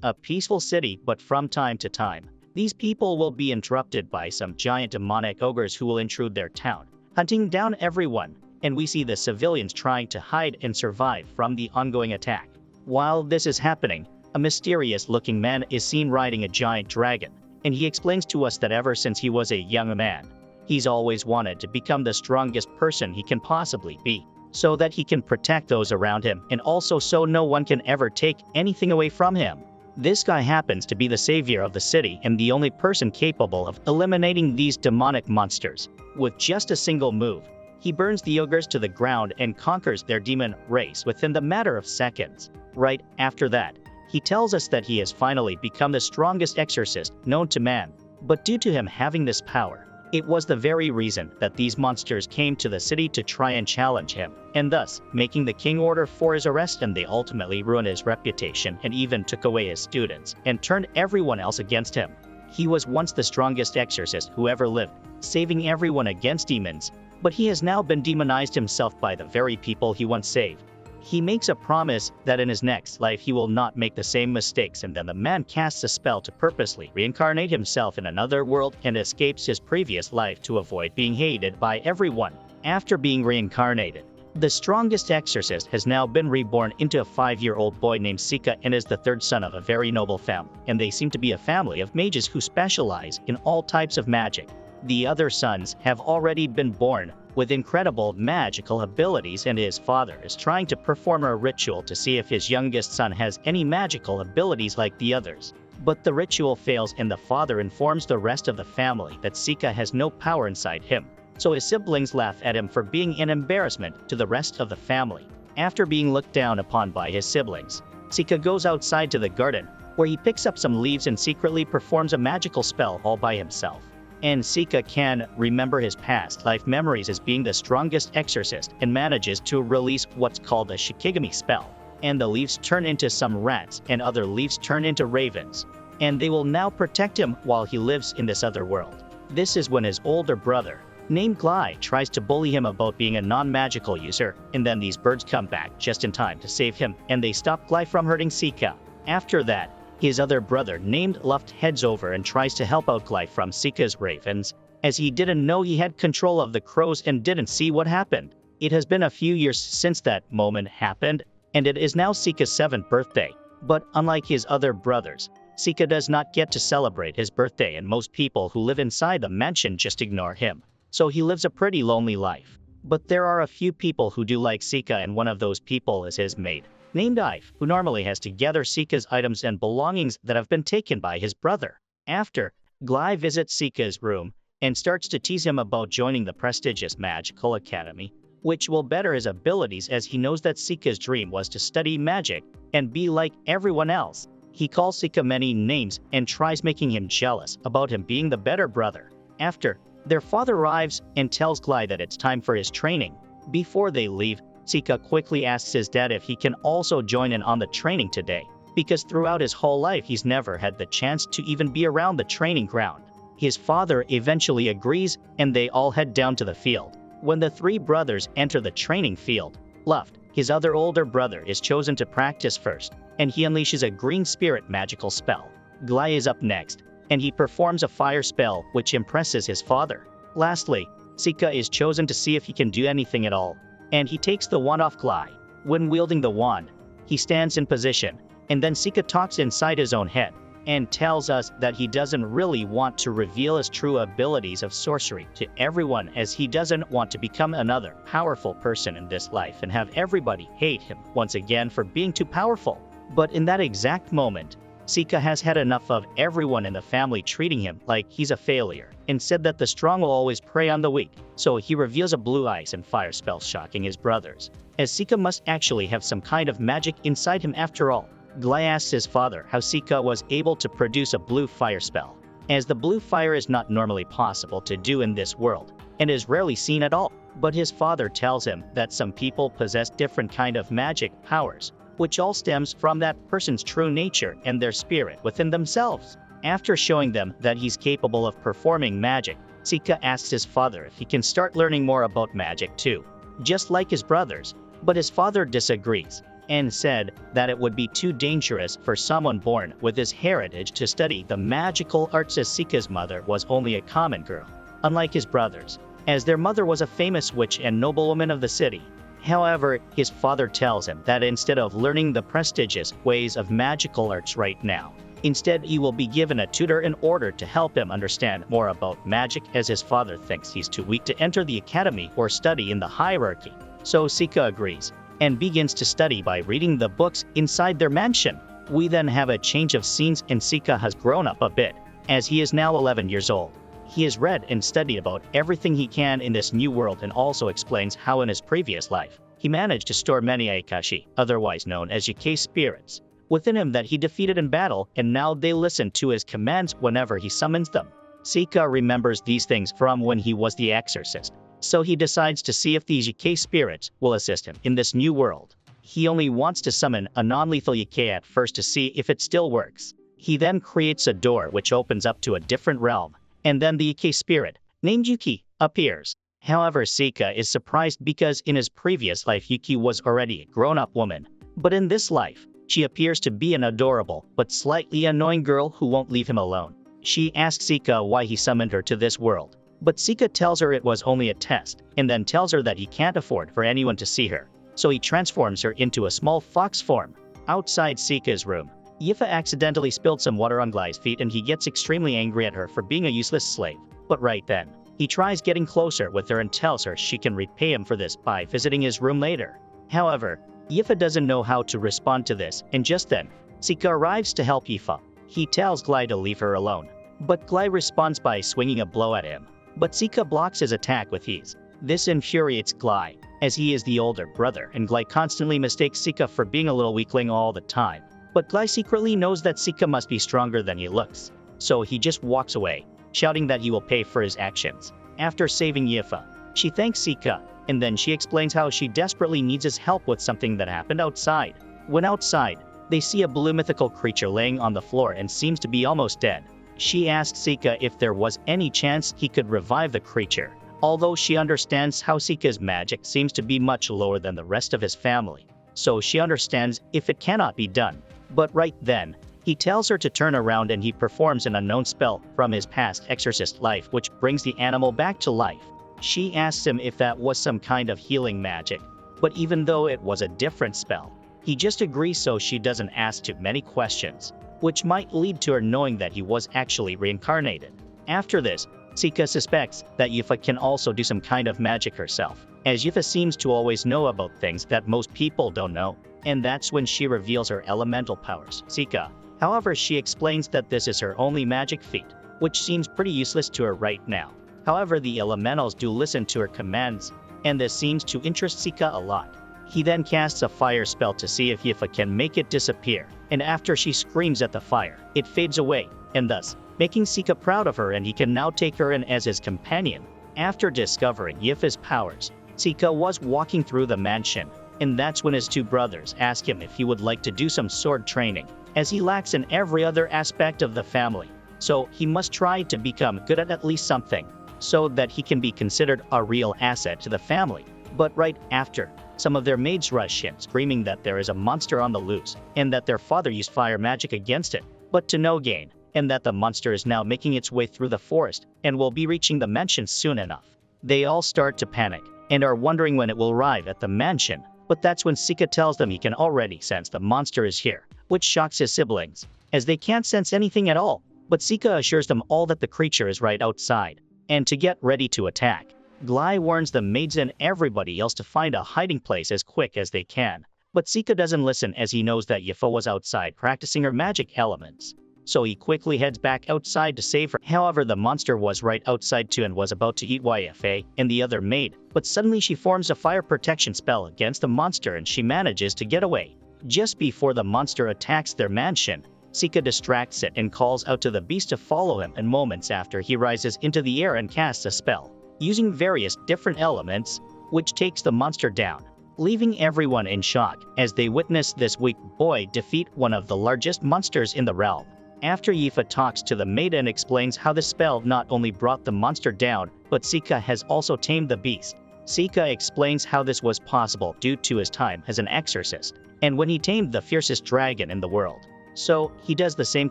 a peaceful city, but from time to time, these people will be interrupted by some giant demonic ogres who will intrude their town, hunting down everyone, and we see the civilians trying to hide and survive from the ongoing attack. While this is happening, a mysterious-looking man is seen riding a giant dragon, and he explains to us that ever since he was a young man, he's always wanted to become the strongest person he can possibly be, so that he can protect those around him and also so no one can ever take anything away from him. This guy happens to be the savior of the city and the only person capable of eliminating these demonic monsters. With just a single move, he burns the ogres to the ground and conquers their demon race within the matter of seconds. Right after that, he tells us that he has finally become the strongest exorcist known to man. But due to him having this power, it was the very reason that these monsters came to the city to try and challenge him, and thus making the king order for his arrest, and they ultimately ruined his reputation and even took away his students and turned everyone else against him. He was once the strongest exorcist who ever lived, saving everyone against demons, but he has now been demonized himself by the very people he once saved. He makes a promise that in his next life he will not make the same mistakes, and then the man casts a spell to purposely reincarnate himself in another world and escapes his previous life to avoid being hated by everyone. After being reincarnated, the strongest exorcist has now been reborn into a 5-year-old boy named Sika and is the third son of a very noble family, and they seem to be a family of mages who specialize in all types of magic. The other sons have already been born with incredible magical abilities, and his father is trying to perform a ritual to see if his youngest son has any magical abilities like the others. But the ritual fails, and the father informs the rest of the family that Sika has no power inside him, so his siblings laugh at him for being an embarrassment to the rest of the family. After being looked down upon by his siblings, Sika goes outside to the garden, where he picks up some leaves and secretly performs a magical spell all by himself. And Sika can remember his past life memories as being the strongest exorcist and manages to release what's called a shikigami spell. And the leaves turn into some rats and other leaves turn into ravens. And they will now protect him while he lives in this other world. This is when his older brother, named Glai, tries to bully him about being a non-magical user, and then these birds come back just in time to save him, and they stop Glai from hurting Sika. After that, his other brother named Luft heads over and tries to help out Glai from Sika's ravens, as he didn't know he had control of the crows and didn't see what happened. It has been a few years since that moment happened, and it is now Sika's 7th birthday. But unlike his other brothers, Sika does not get to celebrate his birthday, and most people who live inside the mansion just ignore him. So he lives a pretty lonely life. But there are a few people who do like Sika, and one of those people is his maid, named Ive, who normally has to gather Sika's items and belongings that have been taken by his brother. After, Glai visits Sika's room and starts to tease him about joining the prestigious magical academy, which will better his abilities, as he knows that Sika's dream was to study magic and be like everyone else. He calls Sika many names and tries making him jealous about him being the better brother. After, their father arrives and tells Glai that it's time for his training. Before they leave, Sika quickly asks his dad if he can also join in on the training today, because throughout his whole life he's never had the chance to even be around the training ground. His father eventually agrees, and they all head down to the field. When the 3 brothers enter the training field, Luft, his other older brother, is chosen to practice first, and he unleashes a green spirit magical spell. Glai is up next, and he performs a fire spell which impresses his father. Lastly, Sika is chosen to see if he can do anything at all, and he takes the wand off Glai. When wielding the wand, he stands in position, and then Sika talks inside his own head, and tells us that he doesn't really want to reveal his true abilities of sorcery to everyone, as he doesn't want to become another powerful person in this life and have everybody hate him once again for being too powerful. But in that exact moment, Sika has had enough of everyone in the family treating him like he's a failure, and said that the strong will always prey on the weak, so he reveals a blue ice and fire spell, shocking his brothers, as Sika must actually have some kind of magic inside him after all. Glai asks his father how Sika was able to produce a blue fire spell, as the blue fire is not normally possible to do in this world, and is rarely seen at all. But his father tells him that some people possess different kind of magic powers, which all stems from that person's true nature and their spirit within themselves. After showing them that he's capable of performing magic, Sika asks his father if he can start learning more about magic too, just like his brothers. But his father disagrees, and said that it would be too dangerous for someone born with this heritage to study the magical arts, as Sika's mother was only a common girl, unlike his brothers, as their mother was a famous witch and noblewoman of the city. However, his father tells him that instead of learning the prestigious ways of magical arts right now, instead he will be given a tutor in order to help him understand more about magic, as his father thinks he's too weak to enter the academy or study in the hierarchy. So Sika agrees and begins to study by reading the books inside their mansion. We then have a change of scenes, and Sika has grown up a bit, as he is now 11 years old. He has read and studied about everything he can in this new world, and also explains how in his previous life, he managed to store many Aikashi, otherwise known as Yukai spirits, within him that he defeated in battle, and now they listen to his commands whenever he summons them. Sika remembers these things from when he was the Exorcist, so he decides to see if these Yukai spirits will assist him in this new world. He only wants to summon a non-lethal Yukai at first to see if it still works. He then creates a door which opens up to a different realm, and then the Yukai spirit, named Yuki, appears. However, Sika is surprised because in his previous life Yuki was already a grown-up woman, but in this life, she appears to be an adorable but slightly annoying girl who won't leave him alone. She asks Sika why he summoned her to this world, but Sika tells her it was only a test, and then tells her that he can't afford for anyone to see her, so he transforms her into a small fox form. Outside Sika's room, Yifa accidentally spilled some water on Glai's feet, and he gets extremely angry at her for being a useless slave. But right then, he tries getting closer with her and tells her she can repay him for this by visiting his room later. However, Yifa doesn't know how to respond to this, and just then, Sika arrives to help Yifa. He tells Glai to leave her alone, but Glai responds by swinging a blow at him, but Sika blocks his attack with ease. This infuriates Glai, as he is the older brother, and Glai constantly mistakes Sika for being a little weakling all the time. But Glai secretly knows that Sika must be stronger than he looks, so he just walks away, shouting that he will pay for his actions. After saving Yifa, she thanks Sika, and then she explains how she desperately needs his help with something that happened outside. When outside, they see a blue mythical creature laying on the floor and seems to be almost dead. She asks Sika if there was any chance he could revive the creature, although she understands how Sika's magic seems to be much lower than the rest of his family, so she understands if it cannot be done. But right then, he tells her to turn around, and he performs an unknown spell from his past exorcist life which brings the animal back to life. She asks him if that was some kind of healing magic, but even though it was a different spell, he just agrees so she doesn't ask too many questions, which might lead to her knowing that he was actually reincarnated. After this, Sika suspects that Yifa can also do some kind of magic herself, as Yifa seems to always know about things that most people don't know, and that's when she reveals her elemental powers. Sika, however, she explains that this is her only magic feat, which seems pretty useless to her right now. However, the elementals do listen to her commands, and this seems to interest Sika a lot. He then casts a fire spell to see if Yifa can make it disappear, and after she screams at the fire, it fades away, and thus making Sika proud of her, and he can now take her in as his companion. After discovering Yifa's powers, Sika was walking through the mansion, and that's when his two brothers ask him if he would like to do some sword training, as he lacks in every other aspect of the family, so he must try to become good at least something, so that he can be considered a real asset to the family. But right after, some of their maids rush in, screaming that there is a monster on the loose, and that their father used fire magic against it, but to no gain, and that the monster is now making its way through the forest, and will be reaching the mansion soon enough. They all start to panic, and are wondering when it will arrive at the mansion, but that's when Sika tells them he can already sense the monster is here, which shocks his siblings, as they can't sense anything at all. But Sika assures them all that the creature is right outside, and to get ready to attack. Glai warns the maids and everybody else to find a hiding place as quick as they can, but Sika doesn't listen, as he knows that Yifa was outside practicing her magic elements. So he quickly heads back outside to save her. However, the monster was right outside too and was about to eat Yifa and the other maid, but suddenly she forms a fire protection spell against the monster and she manages to get away. Just before the monster attacks their mansion, Sika distracts it and calls out to the beast to follow him, and moments after he rises into the air and casts a spell, using various different elements, which takes the monster down, leaving everyone in shock as they witness this weak boy defeat one of the largest monsters in the realm. After Yifa talks to the maid and explains how the spell not only brought the monster down, but Sika has also tamed the beast. Sika explains how this was possible due to his time as an exorcist, and when he tamed the fiercest dragon in the world. So, he does the same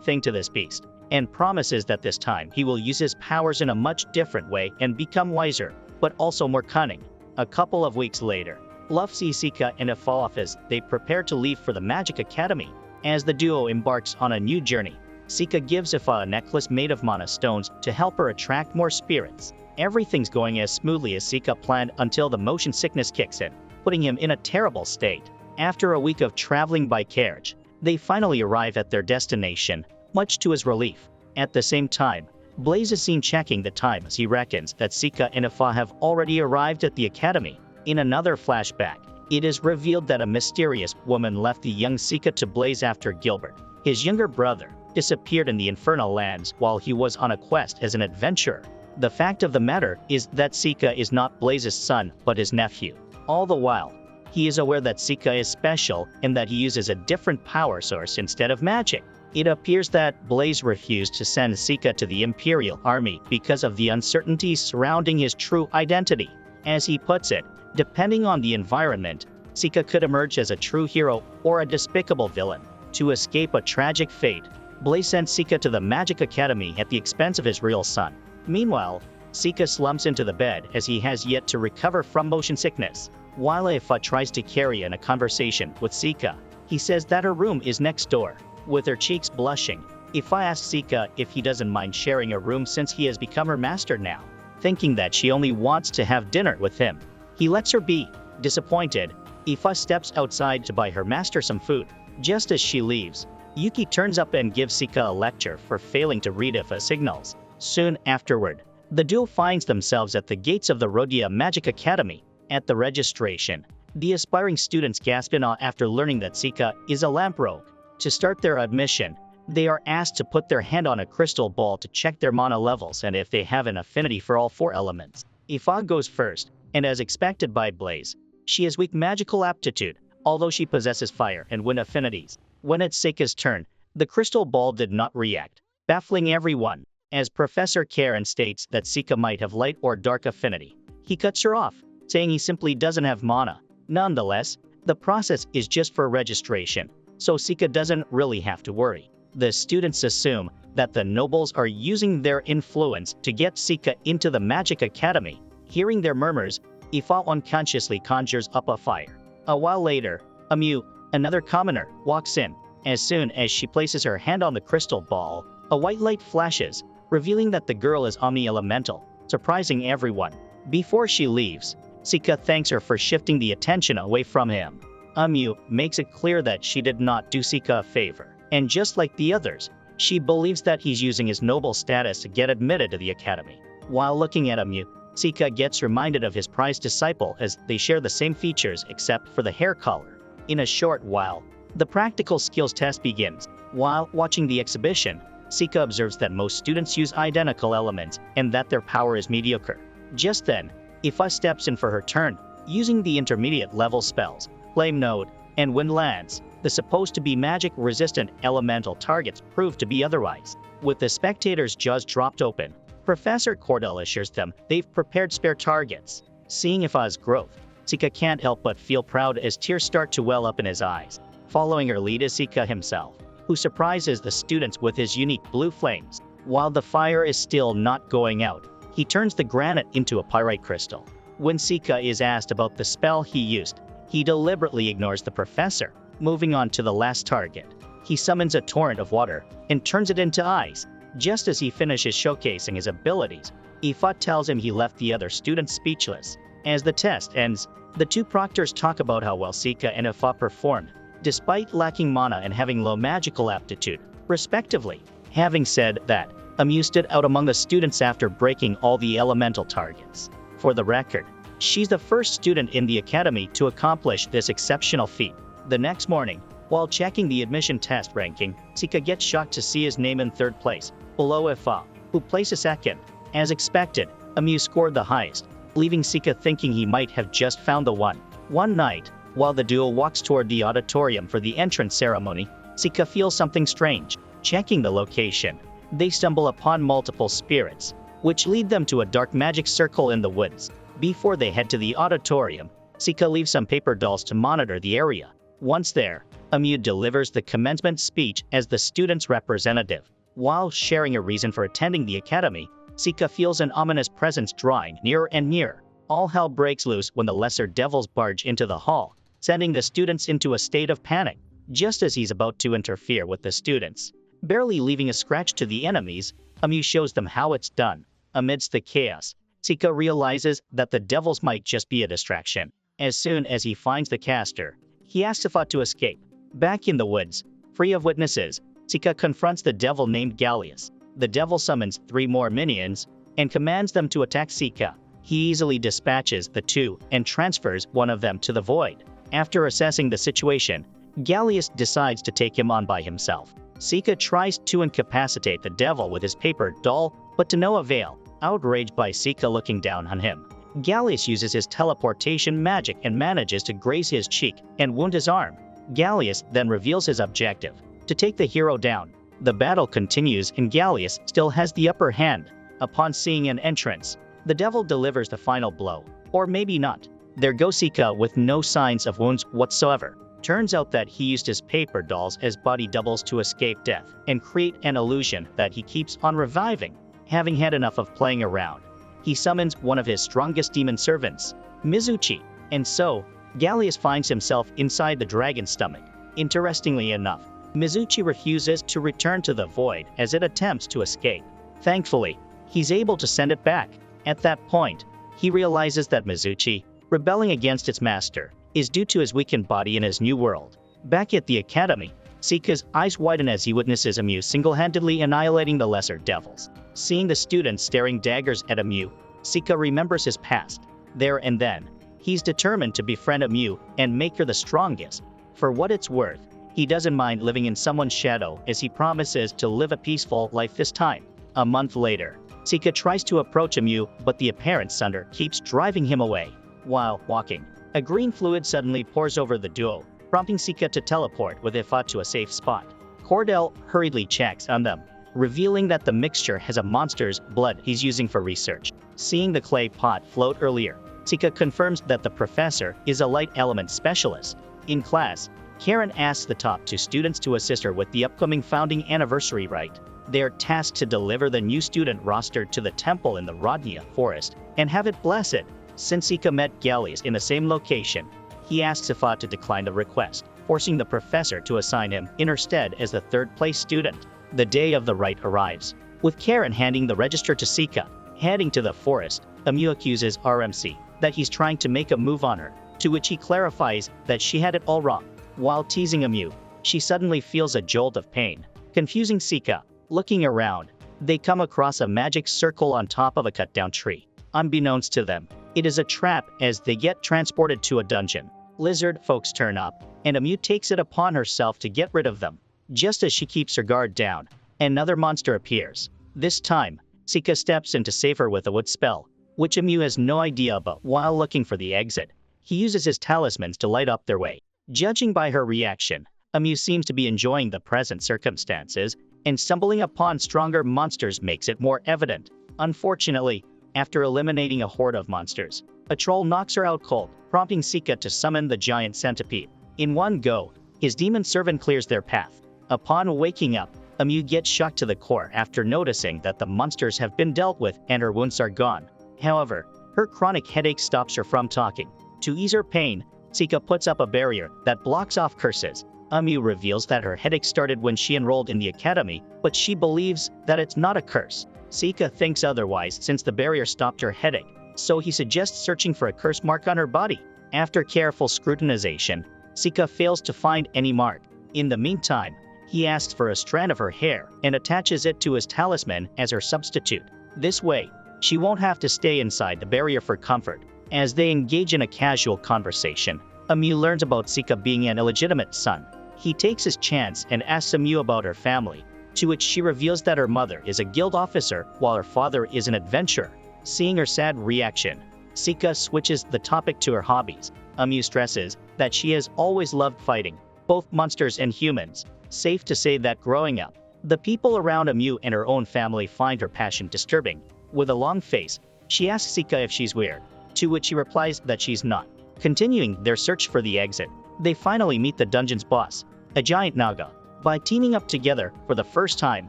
thing to this beast, and promises that this time he will use his powers in a much different way and become wiser, but also more cunning. A couple of weeks later, Luff sees Sika and Ifa as they prepare to leave for the Magic Academy. As the duo embarks on a new journey, Sika gives Ifa a necklace made of mana stones to help her attract more spirits. Everything's going as smoothly as Sika planned until the motion sickness kicks in, putting him in a terrible state. After a week of traveling by carriage, they finally arrive at their destination, much to his relief. At the same time, Blaze is seen checking the time as he reckons that Sika and Ifa have already arrived at the academy. In another flashback, it is revealed that a mysterious woman left the young Sika to Blaze after Gilbert, his younger brother, disappeared in the Infernal Lands while he was on a quest as an adventurer. The fact of the matter is that Sika is not Blaze's son but his nephew. All the while, he is aware that Sika is special and that he uses a different power source instead of magic. It appears that Blaze refused to send Sika to the Imperial Army because of the uncertainties surrounding his true identity. As he puts it, depending on the environment, Sika could emerge as a true hero or a despicable villain. To escape a tragic fate, Blaze sent Sika to the Magic Academy at the expense of his real son. Meanwhile, Sika slumps into the bed as he has yet to recover from motion sickness. While Ifa tries to carry on a conversation with Sika, he says that her room is next door. With her cheeks blushing, Ifa asks Sika if he doesn't mind sharing a room since he has become her master now. Thinking that she only wants to have dinner with him, he lets her be. Disappointed, Ifa steps outside to buy her master some food. Just as she leaves, Yuki turns up and gives Sika a lecture for failing to read Ifa's signals. Soon afterward, the duo finds themselves at the gates of the Rhodia Magic Academy. At the registration, the aspiring students gasp in awe after learning that Sika is a lamp rogue. To start their admission, they are asked to put their hand on a crystal ball to check their mana levels and if they have an affinity for all 4 elements. Ifa goes first, and as expected by Blaze, she has weak magical aptitude, although she possesses fire and wind affinities. When it's Sika's turn, the crystal ball did not react, baffling everyone. As Professor Karen states that Sika might have light or dark affinity, he cuts her off, saying he simply doesn't have mana. Nonetheless, the process is just for registration, so Sika doesn't really have to worry. The students assume that the nobles are using their influence to get Sika into the Magic Academy. Hearing their murmurs, Ifa unconsciously conjures up a fire. A while later, Amu, another commoner, walks in. As soon as she places her hand on the crystal ball, a white light flashes, revealing that the girl is omni-elemental, surprising everyone. Before she leaves, Sika thanks her for shifting the attention away from him. Amu makes it clear that she did not do Sika a favor, and just like the others, she believes that he's using his noble status to get admitted to the academy. While looking at Amu, Sika gets reminded of his prized disciple as they share the same features except for the hair color. In a short while, the practical skills test begins. While watching the exhibition, Sika observes that most students use identical elements and that their power is mediocre. Just then, Ifa steps in for her turn, using the intermediate level spells, Flame Node, and Wind Lance. The supposed to be magic-resistant elemental targets prove to be otherwise. With the spectators' jaws dropped open, Professor Cordell assures them they've prepared spare targets. Seeing Ifa's growth, Sika can't help but feel proud as tears start to well up in his eyes. Following her lead is Sika himself, who surprises the students with his unique blue flames. While the fire is still not going out, he turns the granite into a pyrite crystal. When Sika is asked about the spell he used, he deliberately ignores the professor. Moving on to the last target, he summons a torrent of water and turns it into ice. Just as he finishes showcasing his abilities, Ifa tells him he left the other students speechless. As the test ends, the two proctors talk about how well Sika and Ifa performed, despite lacking mana and having low magical aptitude, respectively. Having said that, Amu stood out among the students after breaking all the elemental targets. For the record, she's the first student in the academy to accomplish this exceptional feat. The next morning, while checking the admission test ranking, Sika gets shocked to see his name in 3rd place, below Ifa, who places 2nd. As expected, Amu scored the highest, leaving Sika thinking he might have just found the one. One night, while the duo walks toward the auditorium for the entrance ceremony, Sika feels something strange. Checking the location, they stumble upon multiple spirits, which lead them to a dark magic circle in the woods. Before they head to the auditorium, Sika leaves some paper dolls to monitor the area. Once there, Amu delivers the commencement speech as the student's representative. While sharing a reason for attending the academy, Sika feels an ominous presence drawing nearer and nearer. All hell breaks loose when the lesser devils barge into the hall, sending the students into a state of panic. Just as he's about to interfere with the students, barely leaving a scratch to the enemies, Amu shows them how it's done. Amidst the chaos, Sika realizes that the devils might just be a distraction. As soon as he finds the caster, he asks Sifat to escape. Back in the woods, free of witnesses, Sika confronts the devil named Gallius. The devil summons 3 more minions and commands them to attack Sika. He easily dispatches the 2 and transfers one of them to the void. After assessing the situation, Gallius decides to take him on by himself. Sika tries to incapacitate the devil with his paper doll, but to no avail. Outraged by Sika looking down on him, Gallius uses his teleportation magic and manages to graze his cheek and wound his arm. Gallius then reveals his objective: to take the hero down. The battle continues and Gallius still has the upper hand. Upon seeing an entrance, the devil delivers the final blow. Or maybe not. There goes Sika with no signs of wounds whatsoever. Turns out that he used his paper dolls as body doubles to escape death and create an illusion that he keeps on reviving. Having had enough of playing around, he summons one of his strongest demon servants, Mizuchi, and so, Gallius finds himself inside the dragon's stomach. Interestingly enough, Mizuchi refuses to return to the void as it attempts to escape. Thankfully, he's able to send it back. At that point, he realizes that Mizuchi, rebelling against its master, is due to his weakened body in his new world. Back at the academy, Sika's eyes widen as he witnesses Amu single-handedly annihilating the lesser devils. Seeing the students staring daggers at Amu, Sika remembers his past. There and then, he's determined to befriend Amu and make her the strongest. For what it's worth, he doesn't mind living in someone's shadow as he promises to live a peaceful life this time. A month later, Sika tries to approach Amu, but the apparent sunder keeps driving him away. While walking, a green fluid suddenly pours over the duo, prompting Sika to teleport with Ifat to a safe spot. Cordell hurriedly checks on them, revealing that the mixture has a monster's blood he's using for research. Seeing the clay pot float earlier, Sika confirms that the professor is a light element specialist. In class, Karen asks the top 2 students to assist her with the upcoming founding anniversary rite. They are tasked to deliver the new student roster to the temple in the Rodnia forest and have it blessed. Since Sika met Gallius in the same location, he asks Ifat to decline the request, forcing the professor to assign him in her stead as the 3rd-place student. The day of the rite arrives, with Karen handing the register to Sika. Heading to the forest, Amu accuses RMC that he's trying to make a move on her, to which he clarifies that she had it all wrong. While teasing Amu, she suddenly feels a jolt of pain, confusing Sika. Looking around, they come across a magic circle on top of a cut-down tree. Unbeknownst to them, it is a trap as they get transported to a dungeon. Lizard folks turn up, and Amu takes it upon herself to get rid of them. Just as she keeps her guard down, another monster appears. This time, Sika steps in to save her with a wood spell, which Amu has no idea about. While looking for the exit, he uses his talismans to light up their way. Judging by her reaction, Amu seems to be enjoying the present circumstances, and stumbling upon stronger monsters makes it more evident. Unfortunately, after eliminating a horde of monsters, a troll knocks her out cold, prompting Sika to summon the giant centipede. In one go, his demon servant clears their path. Upon waking up, Amu gets shocked to the core after noticing that the monsters have been dealt with and her wounds are gone. However, her chronic headache stops her from talking. To ease her pain, Sika puts up a barrier that blocks off curses. Amu reveals that her headache started when she enrolled in the academy, but she believes that it's not a curse. Sika thinks otherwise since the barrier stopped her headache, so he suggests searching for a curse mark on her body. After careful scrutinization, Sika fails to find any mark. In the meantime, he asks for a strand of her hair and attaches it to his talisman as her substitute. This way, she won't have to stay inside the barrier for comfort. As they engage in a casual conversation, Amu learns about Sika being an illegitimate son. He takes his chance and asks Amu about her family, to which she reveals that her mother is a guild officer while her father is an adventurer. Seeing her sad reaction, Sika switches the topic to her hobbies. Amu stresses that she has always loved fighting, both monsters and humans. Safe to say that growing up, the people around Amu and her own family find her passion disturbing. With a long face, she asks Sika if she's weird. to which she replies that she's not. Continuing their search for the exit, they finally meet the dungeon's boss, a giant Naga. By teaming up together for the first time,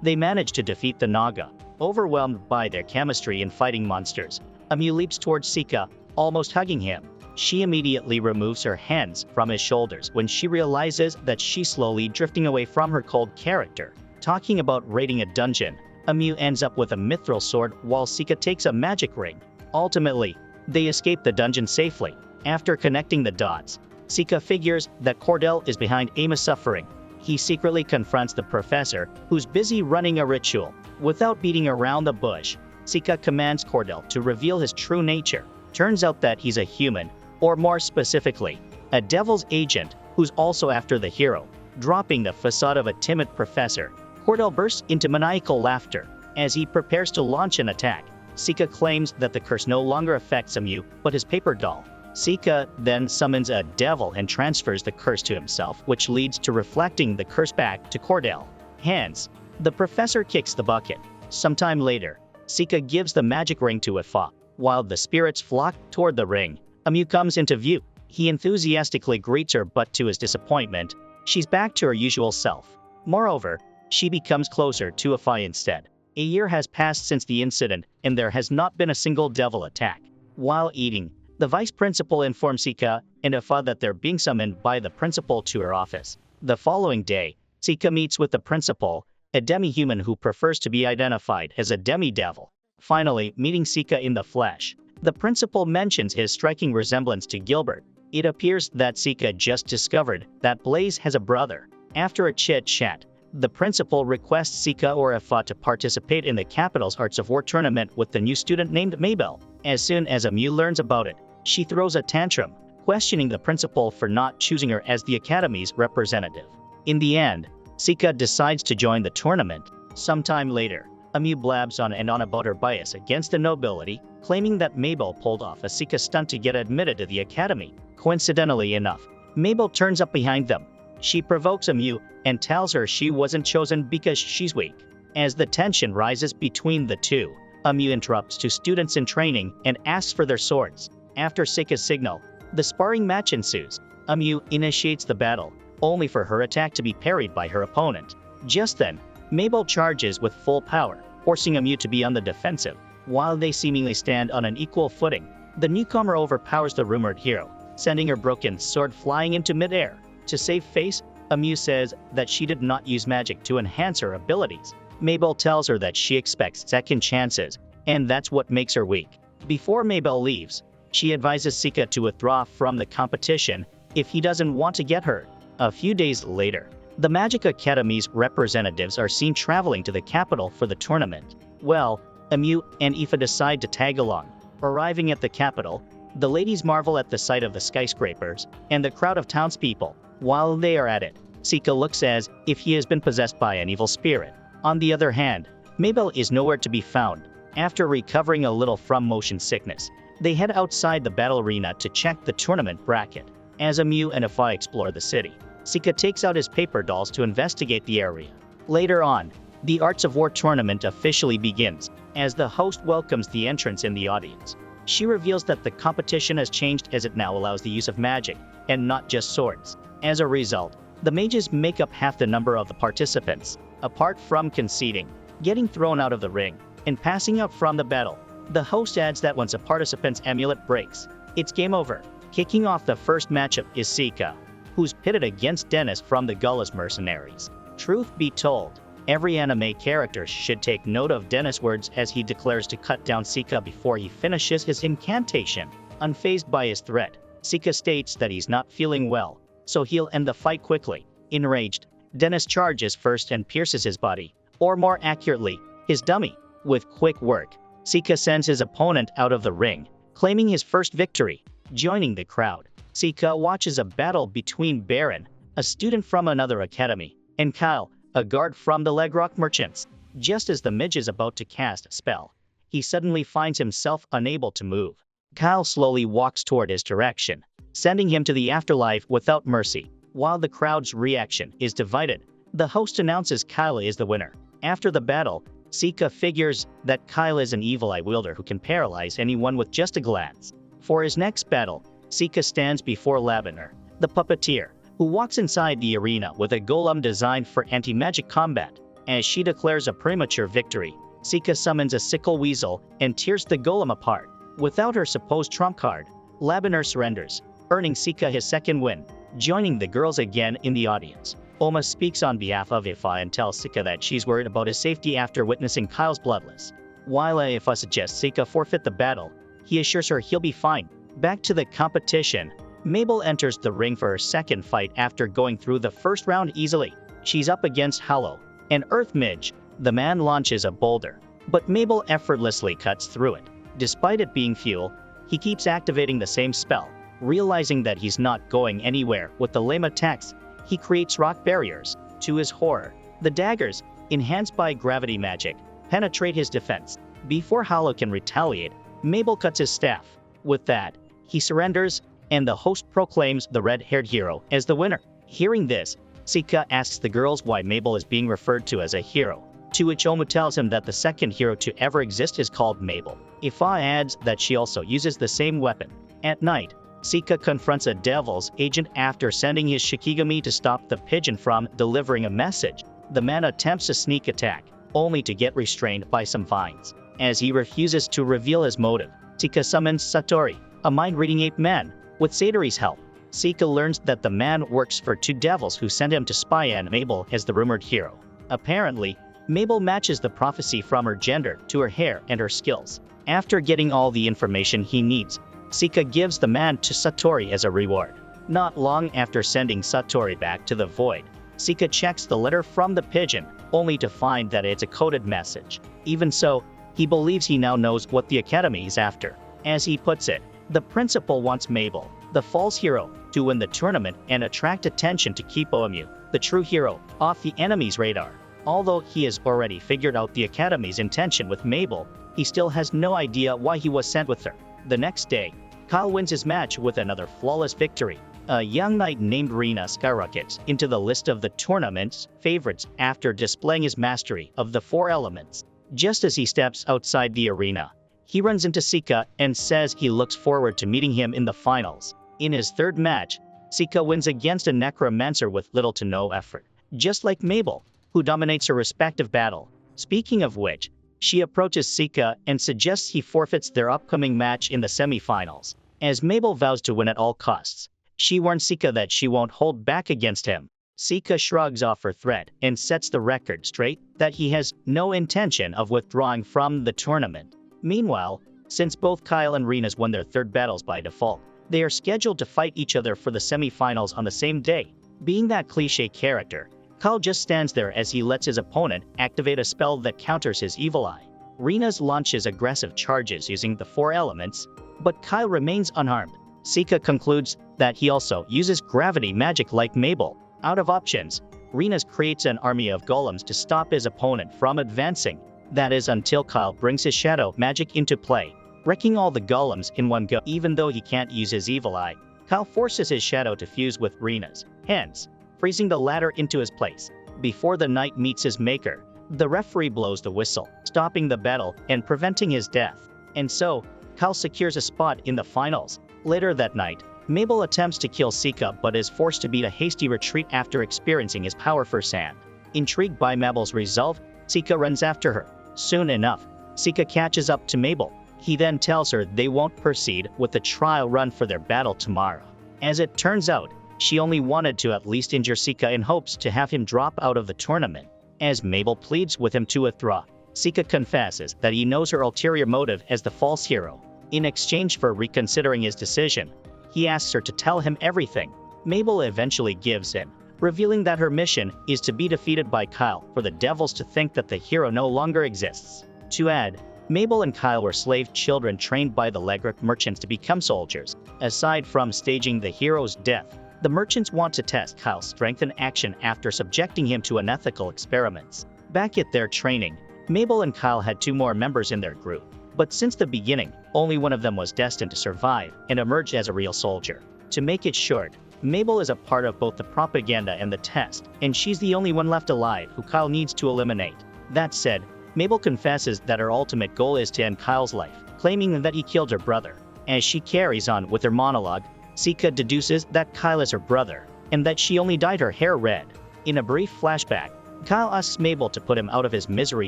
they manage to defeat the Naga. Overwhelmed by their chemistry in fighting monsters, Amu leaps towards Sika, almost hugging him. She immediately removes her hands from his shoulders when she realizes that she's slowly drifting away from her cold character. Talking about raiding a dungeon, Amu ends up with a mithril sword while Sika takes a magic ring. Ultimately, they escape the dungeon safely. After connecting the dots, Sika figures that Cordell is behind Amos' suffering. He secretly confronts the professor, who's busy running a ritual. Without beating around the bush, Sika commands Cordell to reveal his true nature. Turns out that he's a human, or more specifically, a devil's agent who's also after the hero. Dropping the facade of a timid professor, Cordell bursts into maniacal laughter. As he prepares to launch an attack, Sika claims that the curse no longer affects Amu, but his paper doll. Sika then summons a devil and transfers the curse to himself, which leads to reflecting the curse back to Cordell. Hence, the professor kicks the bucket. Sometime later, Sika gives the magic ring to Ifa. While the spirits flock toward the ring, Amu comes into view. He enthusiastically greets her, but to his disappointment, she's back to her usual self. Moreover, she becomes closer to Ifa instead. A year has passed since the incident, and there has not been a single devil attack. While eating, the vice principal informs Sika and Ifa that they're being summoned by the principal to her office. The following day, Sika meets with the principal, a demi-human who prefers to be identified as a demi-devil. Finally, meeting Sika in the flesh, the principal mentions his striking resemblance to Gilbert. It appears that Sika just discovered that Blaze has a brother. After a chit-chat, the principal requests Sika or Ifa to participate in the capital's Arts of War tournament with the new student named Mabel. As soon as Amu learns about it, she throws a tantrum, questioning the principal for not choosing her as the academy's representative. In the end, Sika decides to join the tournament. Sometime later, Amu blabs on and on about her bias against the nobility, claiming that Mabel pulled off a Sika stunt to get admitted to the academy. Coincidentally enough, Mabel turns up behind them. She provokes Amu and tells her she wasn't chosen because she's weak. As the tension rises between the two, Amu interrupts two students in training and asks for their swords. After Sika's signal, the sparring match ensues. Amu initiates the battle, only for her attack to be parried by her opponent. Just then, Mabel charges with full power, forcing Amu to be on the defensive. While they seemingly stand on an equal footing, the newcomer overpowers the rumored hero, sending her broken sword flying into midair. To save face, Amu says that she did not use magic to enhance her abilities. Mabel tells her that she expects second chances, and that's what makes her weak. Before Mabel leaves, she advises Sika to withdraw from the competition if he doesn't want to get hurt. A few days later, the Magic Academy's representatives are seen traveling to the capital for the tournament. Well, Amu and Ifa decide to tag along. Arriving at the capital, the ladies marvel at the sight of the skyscrapers and the crowd of townspeople. While they are at it, Sika looks as if he has been possessed by an evil spirit. On the other hand, Mabel is nowhere to be found. After recovering a little from motion sickness, they head outside the battle arena to check the tournament bracket. As Amu and Ifa explore the city, Sika takes out his paper dolls to investigate the area. Later on, the Arts of War tournament officially begins, as the host welcomes the entrants in the audience. She reveals that the competition has changed as it now allows the use of magic, and not just swords. As a result, the mages make up half the number of the participants. Apart from conceding, getting thrown out of the ring, and passing out from the battle, the host adds that once a participant's amulet breaks, it's game over. Kicking off the first matchup is Sika, who's pitted against Dennis from the Gullis mercenaries. Truth be told, every anime character should take note of Dennis' words as he declares to cut down Sika before he finishes his incantation. Unfazed by his threat, Sika states that he's not feeling well, so he'll end the fight quickly. Enraged, Dennis charges first and pierces his body, or more accurately, his dummy. With quick work, Sika sends his opponent out of the ring, claiming his first victory. Joining the crowd, Sika watches a battle between Baron, a student from another academy, and Kyle, a guard from the Legrock merchants. Just as the midge is about to cast a spell, he suddenly finds himself unable to move. Kyle slowly walks toward his direction, sending him to the afterlife without mercy. While the crowd's reaction is divided, the host announces Kyle is the winner. After the battle, Sika figures that Kyle is an evil eye wielder who can paralyze anyone with just a glance. For his next battle, Sika stands before Lavender, the puppeteer, who walks inside the arena with a golem designed for anti-magic combat. As she declares a premature victory, Sika summons a sickle weasel and tears the golem apart. Without her supposed trump card, Lavender surrenders, earning Sika his second win. Joining the girls again in the audience, Oma speaks on behalf of Ifa and tells Sika that she's worried about his safety after witnessing Kyle's bloodless. While Ifa suggests Sika forfeit the battle, he assures her he'll be fine. Back to the competition, Mabel enters the ring for her second fight after going through the first round easily. She's up against Hollow, an earth midge. The man launches a boulder, but Mabel effortlessly cuts through it. Despite it being fuel, he keeps activating the same spell. Realizing that he's not going anywhere with the lame attacks, he creates rock barriers. To his horror, the daggers, enhanced by gravity magic, penetrate his defense. Before Hollow can retaliate, Mabel cuts his staff. With that, he surrenders, and the host proclaims the red-haired hero as the winner. Hearing this, Sika asks the girls why Mabel is being referred to as a hero, to which Omu tells him that the second hero to ever exist is called Mabel. Ifa adds that she also uses the same weapon. At night, Sika confronts a devil's agent after sending his Shikigami to stop the pigeon from delivering a message. The man attempts a sneak attack, only to get restrained by some vines. As he refuses to reveal his motive, Sika summons Satori, a mind-reading ape man. With Satori's help, Sika learns that the man works for two devils who sent him to spy on Mabel as the rumored hero. Apparently, Mabel matches the prophecy from her gender to her hair and her skills. After getting all the information he needs, Sika gives the man to Satori as a reward. Not long after sending Satori back to the void, Sika checks the letter from the pigeon, only to find that it's a coded message. Even so, he believes he now knows what the Academy is after. As he puts it, the principal wants Mabel, the false hero, to win the tournament and attract attention to keep Omu, the true hero, off the enemy's radar. Although he has already figured out the Academy's intention with Mabel, he still has no idea why he was sent with her. The next day, Kyle wins his match with another flawless victory. A young knight named Rina skyrockets into the list of the tournament's favorites after displaying his mastery of the four elements. Just as he steps outside the arena, he runs into Sika and says he looks forward to meeting him in the finals. In his third match, Sika wins against a necromancer with little to no effort, just like Mabel, who dominates her respective battle. Speaking of which, she approaches Sika and suggests he forfeits their upcoming match in the semi-finals. As Mabel vows to win at all costs, she warns Sika that she won't hold back against him. Sika shrugs off her threat and sets the record straight that he has no intention of withdrawing from the tournament. Meanwhile, since both Kyle and Rina's won their third battles by default, they are scheduled to fight each other for the semi-finals on the same day. Being that cliché character, Kyle just stands there as he lets his opponent activate a spell that counters his evil eye. Rina's launches aggressive charges using the four elements, but Kyle remains unharmed. Sika concludes that he also uses gravity magic like Mabel. Out of options, Rina's creates an army of golems to stop his opponent from advancing. That is until Kyle brings his shadow magic into play, wrecking all the golems in one go. Even though he can't use his evil eye, Kyle forces his shadow to fuse with Rina's, hence freezing the latter into his place. Before the knight meets his maker, the referee blows the whistle, stopping the battle and preventing his death. And so, Kyle secures a spot in the finals. Later that night, Mabel attempts to kill Sika but is forced to beat a hasty retreat after experiencing his power firsthand. Intrigued by Mabel's resolve, Sika runs after her. Soon enough, Sika catches up to Mabel. He then tells her they won't proceed with the trial run for their battle tomorrow. As it turns out, she only wanted to at least injure Sika in hopes to have him drop out of the tournament. As Mabel pleads with him to withdraw, Sika confesses that he knows her ulterior motive as the false hero. In exchange for reconsidering his decision, he asks her to tell him everything. Mabel eventually gives in, revealing that her mission is to be defeated by Kyle for the devils to think that the hero no longer exists. To add, Mabel and Kyle were slave children trained by the Legric merchants to become soldiers. Aside from staging the hero's death, the merchants want to test Kyle's strength in action after subjecting him to unethical experiments. Back at their training, Mabel and Kyle had two more members in their group, but since the beginning, only one of them was destined to survive and emerge as a real soldier. To make it short, Mabel is a part of both the propaganda and the test, and she's the only one left alive who Kyle needs to eliminate. That said, Mabel confesses that her ultimate goal is to end Kyle's life, claiming that he killed her brother. As she carries on with her monologue, Sika deduces that Kyle is her brother, and that she only dyed her hair red. In a brief flashback, Kyle asks Mabel to put him out of his misery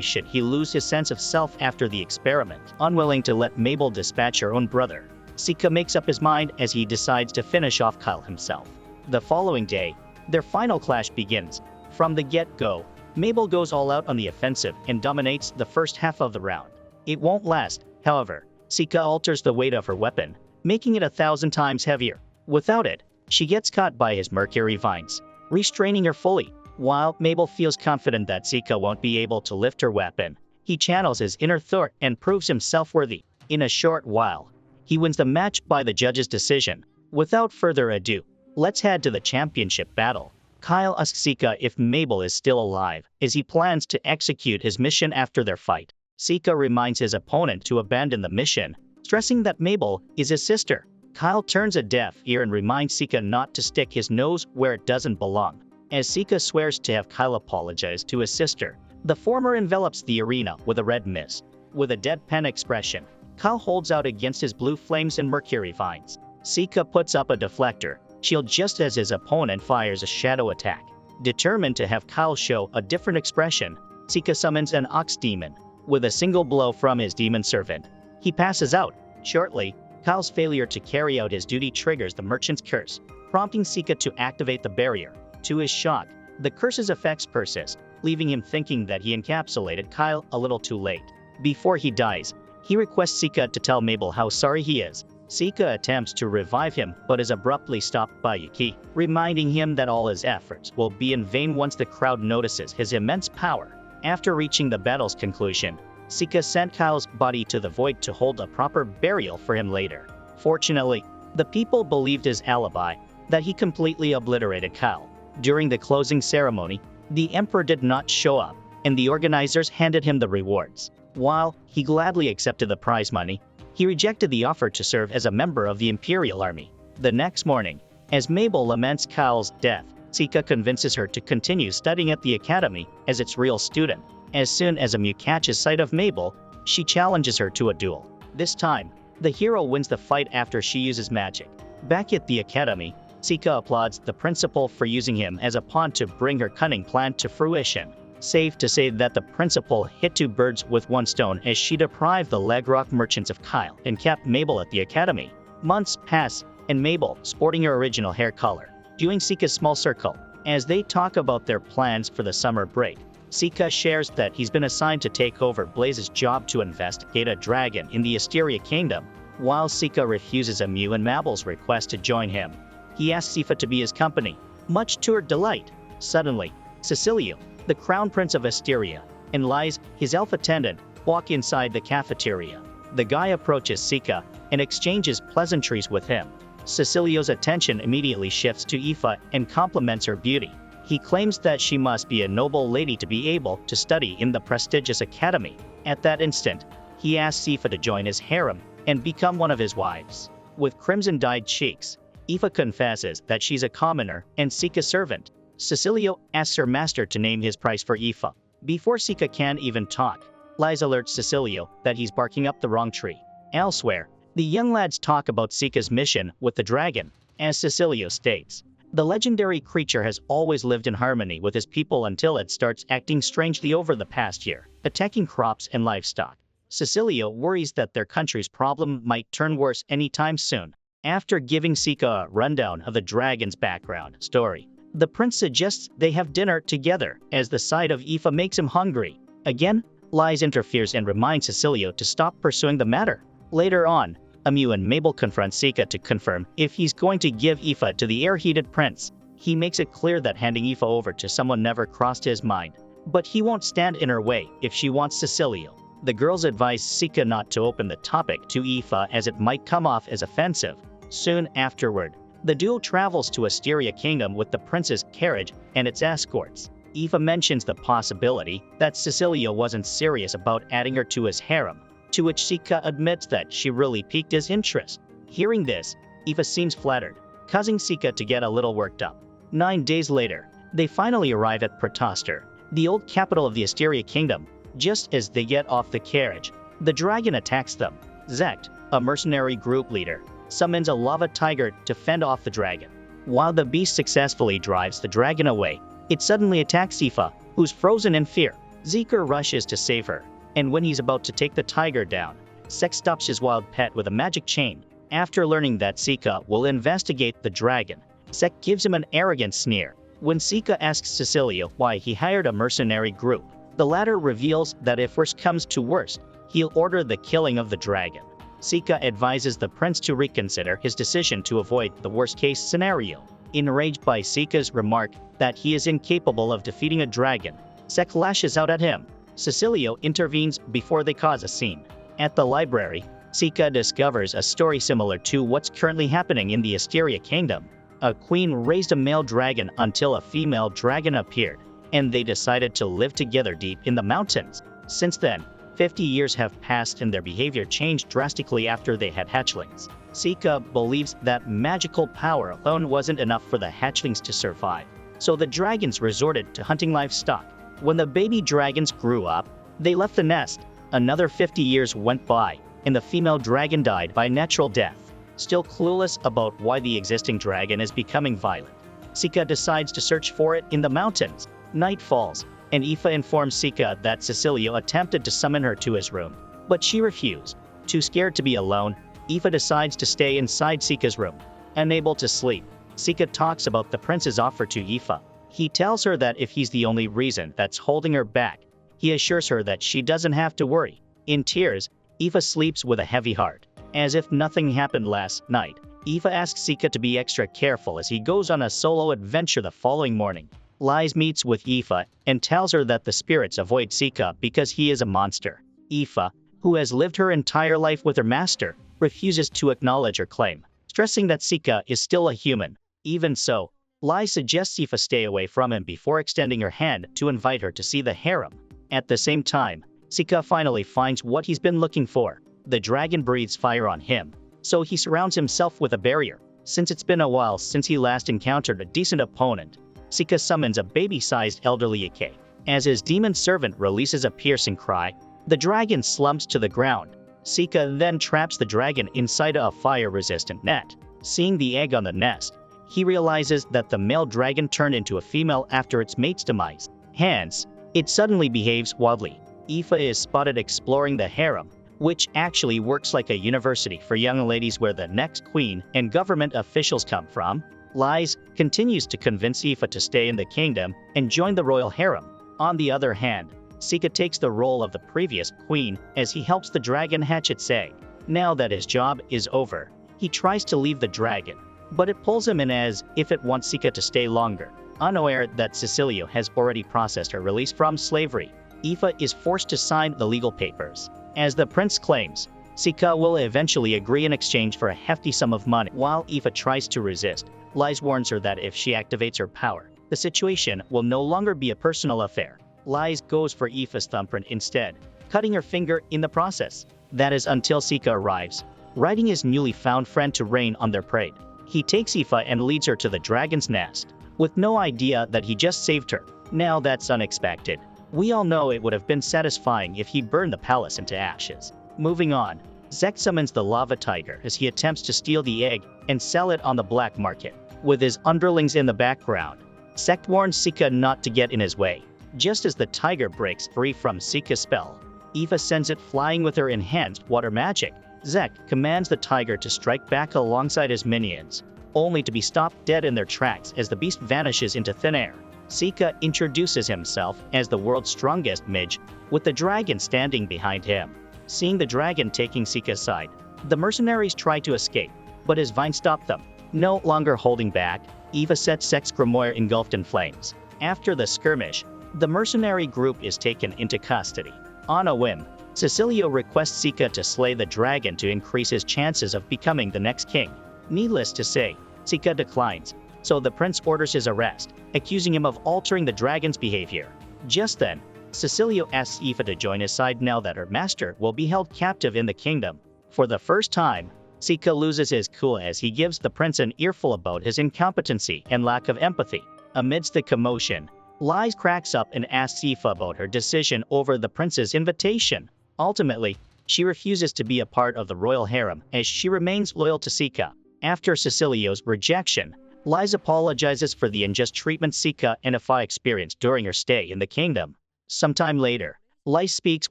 should he lose his sense of self after the experiment. Unwilling to let Mabel dispatch her own brother, Sika makes up his mind as he decides to finish off Kyle himself. The following day, their final clash begins. From the get-go, Mabel goes all out on the offensive and dominates the first half of the round. It won't last, however. Sika alters the weight of her weapon, making it 1,000 times heavier. Without it, she gets caught by his mercury vines, restraining her fully. While Mabel feels confident that Sika won't be able to lift her weapon, he channels his inner Thor and proves himself worthy. In a short while, he wins the match by the judge's decision. Without further ado, let's head to the championship battle. Kyle asks Sika if Mabel is still alive, as he plans to execute his mission after their fight. Sika reminds his opponent to abandon the mission, stressing that Mabel is his sister. Kyle turns a deaf ear and reminds Sika not to stick his nose where it doesn't belong. As Sika swears to have Kyle apologize to his sister, the former envelops the arena with a red mist. With a deadpan expression, Kyle holds out against his blue flames and mercury vines. Sika puts up a deflector shield just as his opponent fires a shadow attack. Determined to have Kyle show a different expression, Sika summons an ox demon. With a single blow from his demon servant, he passes out. Shortly, Kyle's failure to carry out his duty triggers the merchant's curse, prompting Sika to activate the barrier. To his shock, the curse's effects persist, leaving him thinking that he encapsulated Kyle a little too late. Before he dies, he requests Sika to tell Mabel how sorry he is. Sika attempts to revive him but is abruptly stopped by Yuki, reminding him that all his efforts will be in vain once the crowd notices his immense power. After reaching the battle's conclusion, Sika sent Kyle's body to the void to hold a proper burial for him later. Fortunately, the people believed his alibi, that he completely obliterated Kyle. During the closing ceremony, the emperor did not show up, and the organizers handed him the rewards. While he gladly accepted the prize money, he rejected the offer to serve as a member of the Imperial Army. The next morning, as Mabel laments Kyle's death, Sika convinces her to continue studying at the academy as its real student. As soon as Amu catches sight of Mabel, she challenges her to a duel. This time, the hero wins the fight after she uses magic. Back at the academy, Sika applauds the principal for using him as a pawn to bring her cunning plan to fruition. Safe to say that the principal hit two birds with one stone as she deprived the Legrock merchants of Kyle and kept Mabel at the academy. Months pass, and Mabel, sporting her original hair color, joins Sika's small circle. As they talk about their plans for the summer break, Sika shares that he's been assigned to take over Blaze's job to investigate a dragon in the Asteria Kingdom. While Sika refuses Amu and Mabel's request to join him, he asks Sika to be his company, much to her delight. Suddenly, Cecilio, the crown prince of Asteria, and Lies, his elf attendant, walk inside the cafeteria. The guy approaches Sika and exchanges pleasantries with him. Cecilio's attention immediately shifts to Aoife and compliments her beauty. He claims that she must be a noble lady to be able to study in the prestigious academy. At that instant, he asks Aoife to join his harem and become one of his wives. With crimson-dyed cheeks, Aoife confesses that she's a commoner and Sika's servant. Cecilio asks her master to name his price for Aoife. Before Sika can even talk, Lies alerts Cecilio that he's barking up the wrong tree. Elsewhere, the young lads talk about Sika's mission with the dragon. As Cecilio states, the legendary creature has always lived in harmony with his people until it starts acting strangely over the past year, attacking crops and livestock. Cecilio worries that their country's problem might turn worse anytime soon. After giving Sika a rundown of the dragon's background story, the prince suggests they have dinner together, as the sight of Aoife makes him hungry. Again, Lies interferes and reminds Cecilio to stop pursuing the matter. Later on, Amu and Mabel confront Sika to confirm if he's going to give Aoife to the air-heated prince. He makes it clear that handing Aoife over to someone never crossed his mind, but he won't stand in her way if she wants Cecilio. The girls advise Sika not to open the topic to Aoife as it might come off as offensive. Soon afterward, the duo travels to Asteria Kingdom with the prince's carriage and its escorts. Aoife mentions the possibility that Cecilio wasn't serious about adding her to his harem, to which Sika admits that she really piqued his interest. Hearing this, Aoife seems flattered, causing Sika to get a little worked up. 9 days later, they finally arrive at Protostor, the old capital of the Asteria Kingdom. Just as they get off the carriage, the dragon attacks them. Zect, a mercenary group leader, summons a lava tiger to fend off the dragon. While the beast successfully drives the dragon away, it suddenly attacks Aoife, who's frozen in fear. Zeker rushes to save her, and when he's about to take the tiger down, Sek stops his wild pet with a magic chain. After learning that Sika will investigate the dragon, Sek gives him an arrogant sneer. When Sika asks Cecilio why he hired a mercenary group, the latter reveals that if worst comes to worst, he'll order the killing of the dragon. Sika advises the prince to reconsider his decision to avoid the worst-case scenario. Enraged by Sika's remark that he is incapable of defeating a dragon, Sek lashes out at him. Cecilio intervenes before they cause a scene. At the library, Sika discovers a story similar to what's currently happening in the Asteria Kingdom. A queen raised a male dragon until a female dragon appeared, and they decided to live together deep in the mountains. Since then, 50 years have passed and their behavior changed drastically after they had hatchlings. Sika believes that magical power alone wasn't enough for the hatchlings to survive, so the dragons resorted to hunting livestock. When the baby dragons grew up, they left the nest. Another 50 years went by, and the female dragon died by natural death. Still clueless about why the existing dragon is becoming violent, Sika decides to search for it in the mountains. Night falls, and Aoife informs Sika that Cecilio attempted to summon her to his room, but she refused. Too scared to be alone, Aoife decides to stay inside Sika's room. Unable to sleep, Sika talks about the prince's offer to Aoife. He tells her that if he's the only reason that's holding her back, he assures her that she doesn't have to worry. In tears, Aoife sleeps with a heavy heart. As if nothing happened last night, Aoife asks Sika to be extra careful as he goes on a solo adventure the following morning. Lies meets with Aoife and tells her that the spirits avoid Sika because he is a monster. Aoife, who has lived her entire life with her master, refuses to acknowledge her claim, stressing that Sika is still a human. Even so, Lies suggests Aoife stay away from him before extending her hand to invite her to see the harem. At the same time, Sika finally finds what he's been looking for. The dragon breathes fire on him, so he surrounds himself with a barrier. Since it's been a while since he last encountered a decent opponent, Sika summons a baby-sized elderly Ike. As his demon servant releases a piercing cry, the dragon slumps to the ground. Sika then traps the dragon inside a fire-resistant net. Seeing the egg on the nest, he realizes that the male dragon turned into a female after its mate's demise. Hence, it suddenly behaves wildly. Aoife is spotted exploring the harem, which actually works like a university for young ladies where the next queen and government officials come from. Lies continues to convince Aoife to stay in the kingdom and join the royal harem. On the other hand, Sika takes the role of the previous queen as he helps the dragon hatch its egg. Now that his job is over, he tries to leave the dragon, but it pulls him in as if it wants Sika to stay longer. Unaware that Cecilio has already processed her release from slavery, Aoife is forced to sign the legal papers. As the prince claims, Sika will eventually agree in exchange for a hefty sum of money. While Aoife tries to resist, Lies warns her that if she activates her power, the situation will no longer be a personal affair. Lies goes for Aoife's thumbprint instead, cutting her finger in the process. That is until Sika arrives, riding his newly found friend to rain on their parade. He takes Aoife and leads her to the dragon's nest, with no idea that he just saved her. Now that's unexpected. We all know it would have been satisfying if he burned the palace into ashes. Moving on, Zek summons the lava tiger as he attempts to steal the egg and sell it on the black market. With his underlings in the background, Zek warns Sika not to get in his way. Just as the tiger breaks free from Sika's spell, Aoife sends it flying with her enhanced water magic. Zek commands the tiger to strike back alongside his minions, only to be stopped dead in their tracks as the beast vanishes into thin air. Sika introduces himself as the world's strongest mage, with the dragon standing behind him. Seeing the dragon taking Sika's side, the mercenaries try to escape, but his vine stopped them. No longer holding back, Aoife sets Sek's grimoire engulfed in flames. After the skirmish, the mercenary group is taken into custody. On a whim, Cecilio requests Sika to slay the dragon to increase his chances of becoming the next king. Needless to say, Sika declines, so the prince orders his arrest, accusing him of altering the dragon's behavior. Just then, Cecilio asks Aoife to join his side now that her master will be held captive in the kingdom. For the first time, Sika loses his cool as he gives the prince an earful about his incompetency and lack of empathy. Amidst the commotion, Lies cracks up and asks Aoife about her decision over the prince's invitation. Ultimately, She refuses to be a part of the royal harem as she remains loyal to Sika. After Cecilio's rejection, Liz apologizes for the unjust treatment Sika and Aoife experienced during her stay in the kingdom. Sometime later, Liz speaks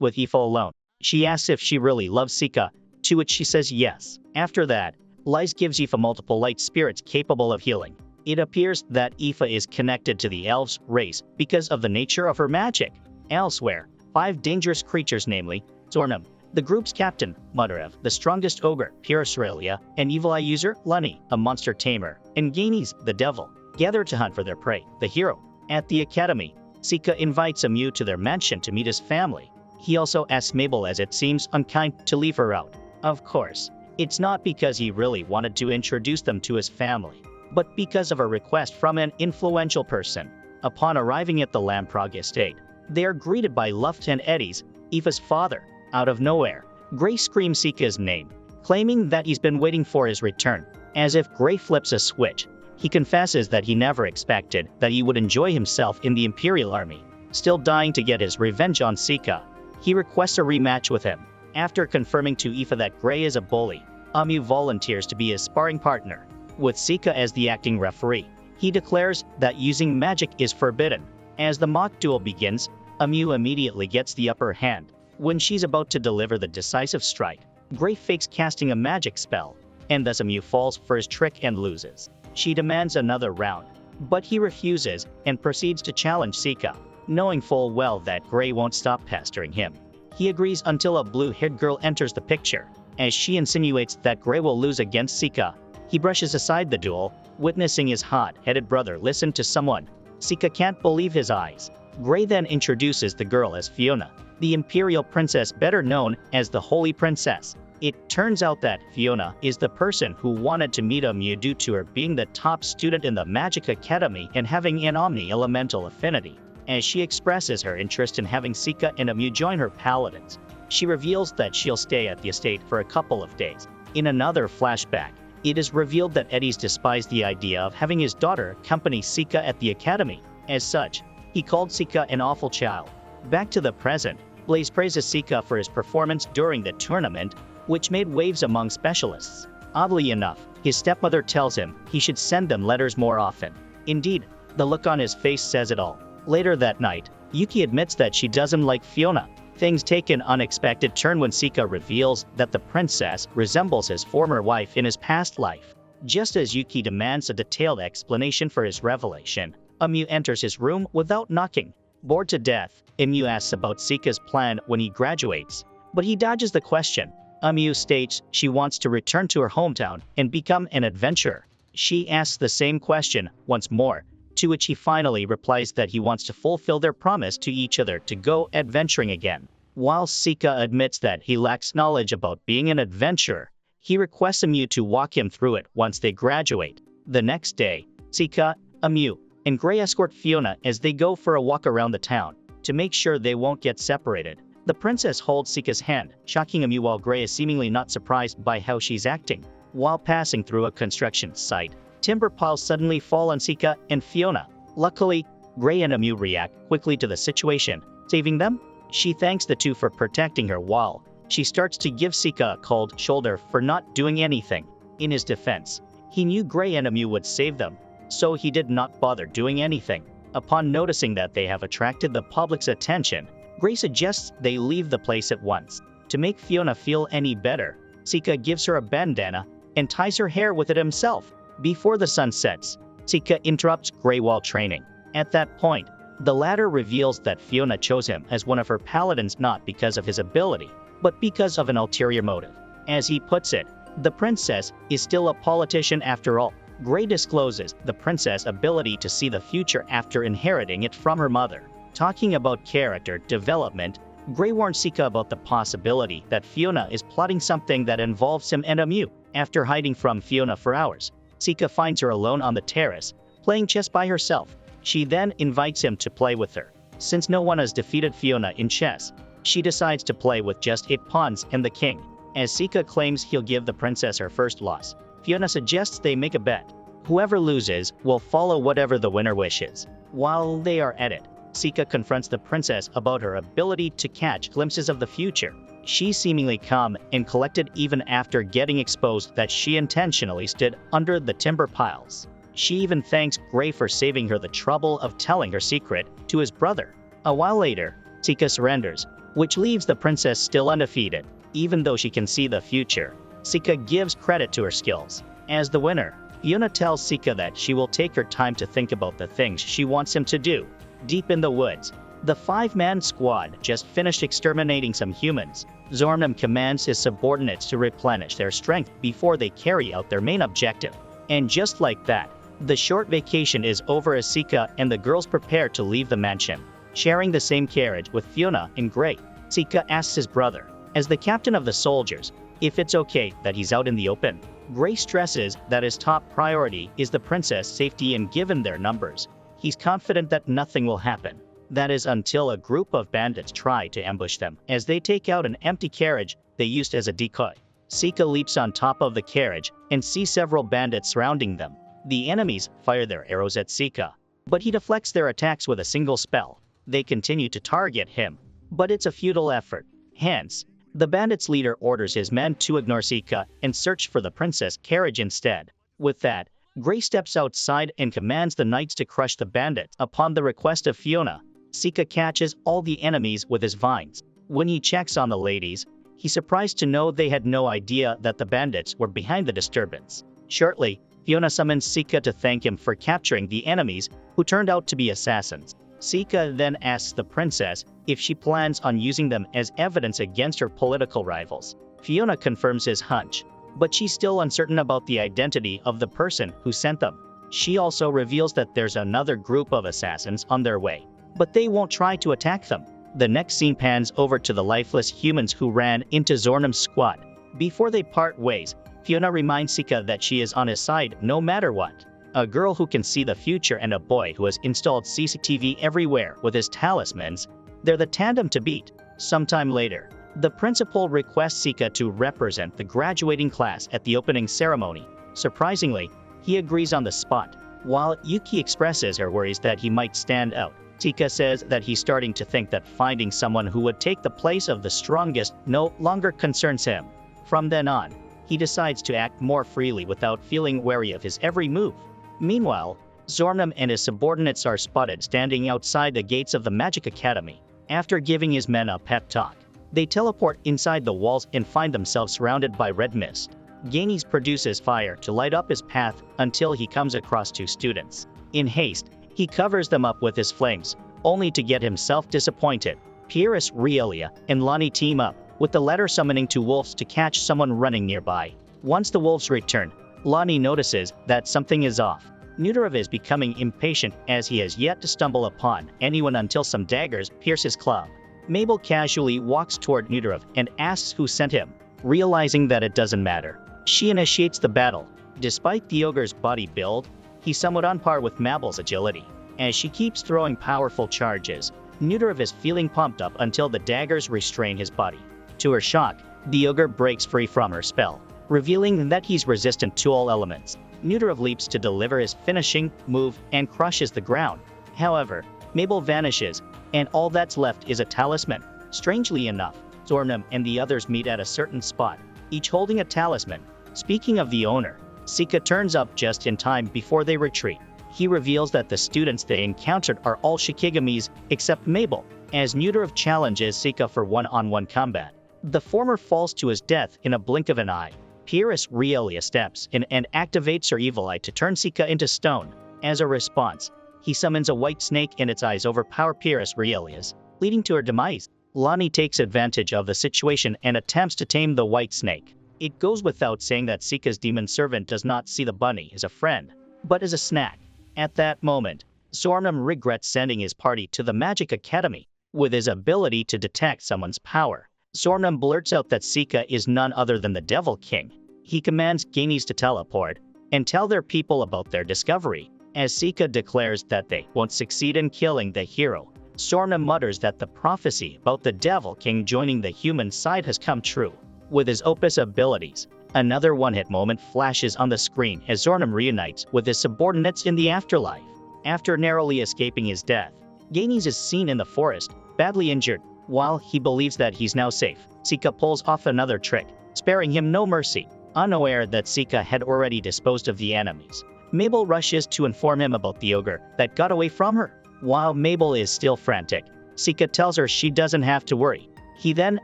with Aoife alone. She asks if she really loves Sika, to which she says yes. After that, Liz gives Aoife multiple light spirits capable of healing. It appears that Aoife is connected to the elves race because of the nature of her magic. Elsewhere, 5 dangerous creatures, namely Zornum, the group's captain, Mudarev, the strongest ogre, Pyrosrelia, an evil eye user, Lunny, a monster tamer, and Gainis, the devil, gather to hunt for their prey, the hero. At the academy, Sika invites Amu to their mansion to meet his family. He also asks Mabel, as it seems unkind, to leave her out. Of course, it's not because he really wanted to introduce them to his family, but because of a request from an influential person. Upon arriving at the Lamprog estate, they are greeted by Luft and Eddie's, Aoife's father. Out of nowhere, Gray screams Sika's name, claiming that he's been waiting for his return. As if Gray flips a switch, he confesses that he never expected that he would enjoy himself in the Imperial Army. Still dying to get his revenge on Sika, he requests a rematch with him. After confirming to Aoife that Gray is a bully, Amu volunteers to be his sparring partner. With Sika as the acting referee, he declares that using magic is forbidden. As the mock duel begins, Amu immediately gets the upper hand. When she's about to deliver the decisive strike, Gray fakes casting a magic spell, and thus Amu falls for his trick and loses. She demands another round, but he refuses and proceeds to challenge Sika, knowing full well that Gray won't stop pestering him. He agrees until a blue-haired girl enters the picture. As she insinuates that Gray will lose against Sika, he brushes aside the duel, witnessing his hot-headed brother listen to someone. Sika can't believe his eyes. Gray then introduces the girl as Fiona, the Imperial Princess, better known as the Holy Princess. It turns out that Fiona is the person who wanted to meet Amu due to her being the top student in the Magic Academy and having an Omni-elemental affinity. As she expresses her interest in having Sika and Amu join her paladins, she reveals that she'll stay at the estate for a couple of days. In another flashback, it is revealed that Eddie's despised the idea of having his daughter accompany Sika at the academy. As such, he called Sika an awful child. Back to the present, Blaze praises Sika for his performance during the tournament, which made waves among specialists. Oddly enough, his stepmother tells him he should send them letters more often. Indeed, the look on his face says it all. Later that night, Yuki admits that she doesn't like Fiona. Things take an unexpected turn when Sika reveals that the princess resembles his former wife in his past life. Just as Yuki demands a detailed explanation for his revelation, Amu enters his room without knocking. Bored to death, Amu asks about Sika's plan when he graduates, but he dodges the question. Amu states she wants to return to her hometown and become an adventurer. She asks the same question once more, to which he finally replies that he wants to fulfill their promise to each other to go adventuring again. While Sika admits that he lacks knowledge about being an adventurer, he requests Amu to walk him through it once they graduate. The next day, Sika, Amu, and Gray escort Fiona as they go for a walk around the town. To make sure they won't get separated, the princess holds Sika's hand, shocking Amu while Gray is seemingly not surprised by how she's acting. While passing through a construction site, timber piles suddenly fall on Sika and Fiona. Luckily, Gray and Amu react quickly to the situation, saving them. She thanks the two for protecting her while she starts to give Sika a cold shoulder for not doing anything. In his defense, he knew Gray and Amu would save them, so he did not bother doing anything. Upon noticing that they have attracted the public's attention, Gray suggests they leave the place at once. To make Fiona feel any better, Sika gives her a bandana and ties her hair with it himself. Before the sun sets, Sika interrupts Gray while training. At that point, the latter reveals that Fiona chose him as one of her paladins not because of his ability, but because of an ulterior motive. As he puts it, the princess is still a politician after all. Gray discloses the princess' ability to see the future after inheriting it from her mother. Talking about character development, Gray warns Sika about the possibility that Fiona is plotting something that involves him and Amu. After hiding from Fiona for hours, Sika finds her alone on the terrace, playing chess by herself. She then invites him to play with her. Since no one has defeated Fiona in chess, she decides to play with just 8 pawns and the king. As Sika claims he'll give the princess her first loss, Fiona suggests they make a bet. Whoever loses will follow whatever the winner wishes. While they are at it, Sika confronts the princess about her ability to catch glimpses of the future. She's seemingly calm and collected even after getting exposed that she intentionally stood under the timber piles. She even thanks Gray for saving her the trouble of telling her secret to his brother. A while later, Sika surrenders, which leaves the princess still undefeated. Even though she can see the future, Sika gives credit to her skills. As the winner, Fiona tells Sika that she will take her time to think about the things she wants him to do. Deep in the woods, the 5-man squad just finished exterminating some humans. Zornum commands his subordinates to replenish their strength before they carry out their main objective. And just like that, the short vacation is over as Sika and the girls prepare to leave the mansion. Sharing the same carriage with Fiona and Gray, Sika asks his brother, as the captain of the soldiers, if it's okay that he's out in the open. Gray stresses that his top priority is the princess' safety, and given their numbers, he's confident that nothing will happen. That is until a group of bandits try to ambush them as they take out an empty carriage they used as a decoy. Sika leaps on top of the carriage and sees several bandits surrounding them. The enemies fire their arrows at Sika, but he deflects their attacks with a single spell. They continue to target him, but it's a futile effort. Hence, the bandits' leader orders his men to ignore Sika and search for the princess' carriage instead. With that, Gray steps outside and commands the knights to crush the bandits. Upon the request of Fiona, Sika catches all the enemies with his vines. When he checks on the ladies, he's surprised to know they had no idea that the bandits were behind the disturbance. Shortly, Fiona summons Sika to thank him for capturing the enemies, who turned out to be assassins. Sika then asks the princess if she plans on using them as evidence against her political rivals. Fiona confirms his hunch, but she's still uncertain about the identity of the person who sent them. She also reveals that there's another group of assassins on their way, but they won't try to attack them. The next scene pans over to the lifeless humans who ran into Zornum's squad. Before they part ways, Fiona reminds Sika that she is on his side no matter what. A girl who can see the future and a boy who has installed CCTV everywhere with his talismans, they're the tandem to beat. Sometime later, the principal requests Sika to represent the graduating class at the opening ceremony. Surprisingly, he agrees on the spot. While Yuki expresses her worries that he might stand out, Sika says that he's starting to think that finding someone who would take the place of the strongest no longer concerns him. From then on, he decides to act more freely without feeling wary of his every move. Meanwhile, Zornum and his subordinates are spotted standing outside the gates of the Magic Academy. After giving his men a pep talk, they teleport inside the walls and find themselves surrounded by red mist. Gaines produces fire to light up his path until he comes across 2 students. In haste, he covers them up with his flames, only to get himself disappointed. Pieris, Rielia, and Lonnie team up, with the latter summoning 2 wolves to catch someone running nearby. Once the wolves return, Lonnie notices that something is off. Nudorov is becoming impatient as he has yet to stumble upon anyone until some daggers pierce his club. Mabel casually walks toward Nudorov and asks who sent him. Realizing that it doesn't matter, she initiates the battle. Despite the ogre's body build, he's somewhat on par with Mabel's agility. As she keeps throwing powerful charges, Nudorov is feeling pumped up until the daggers restrain his body. To her shock, the ogre breaks free from her spell, revealing that he's resistant to all elements. Nudorov leaps to deliver his finishing move and crushes the ground. However, Mabel vanishes, and all that's left is a talisman. Strangely enough, Zornum and the others meet at a certain spot, each holding a talisman. Speaking of the owner, Sika turns up just in time before they retreat. He reveals that the students they encountered are all Shikigamis except Mabel. As Nudorov challenges Sika for one-on-one combat, the former falls to his death in a blink of an eye. Pieris Rielia steps in and activates her evil eye to turn Sika into stone. As a response, he summons a white snake and its eyes overpower Pieris Rielia's, leading to her demise. Lonnie takes advantage of the situation and attempts to tame the white snake. It goes without saying that Sika's demon servant does not see the bunny as a friend, but as a snack. At that moment, Zornum regrets sending his party to the Magic Academy. With his ability to detect someone's power, Zornum blurts out that Sika is none other than the Devil King. He commands Gaines to teleport and tell their people about their discovery. As Sika declares that they won't succeed in killing the hero, Zornum mutters that the prophecy about the Devil King joining the human side has come true. With his Opus abilities, another one-hit moment flashes on the screen as Zornum reunites with his subordinates in the afterlife. After narrowly escaping his death, Gaines is seen in the forest, badly injured. While he believes that he's now safe, Sika pulls off another trick, sparing him no mercy. Unaware that Sika had already disposed of the enemies, Mabel rushes to inform him about the ogre that got away from her. While Mabel is still frantic, Sika tells her she doesn't have to worry. He then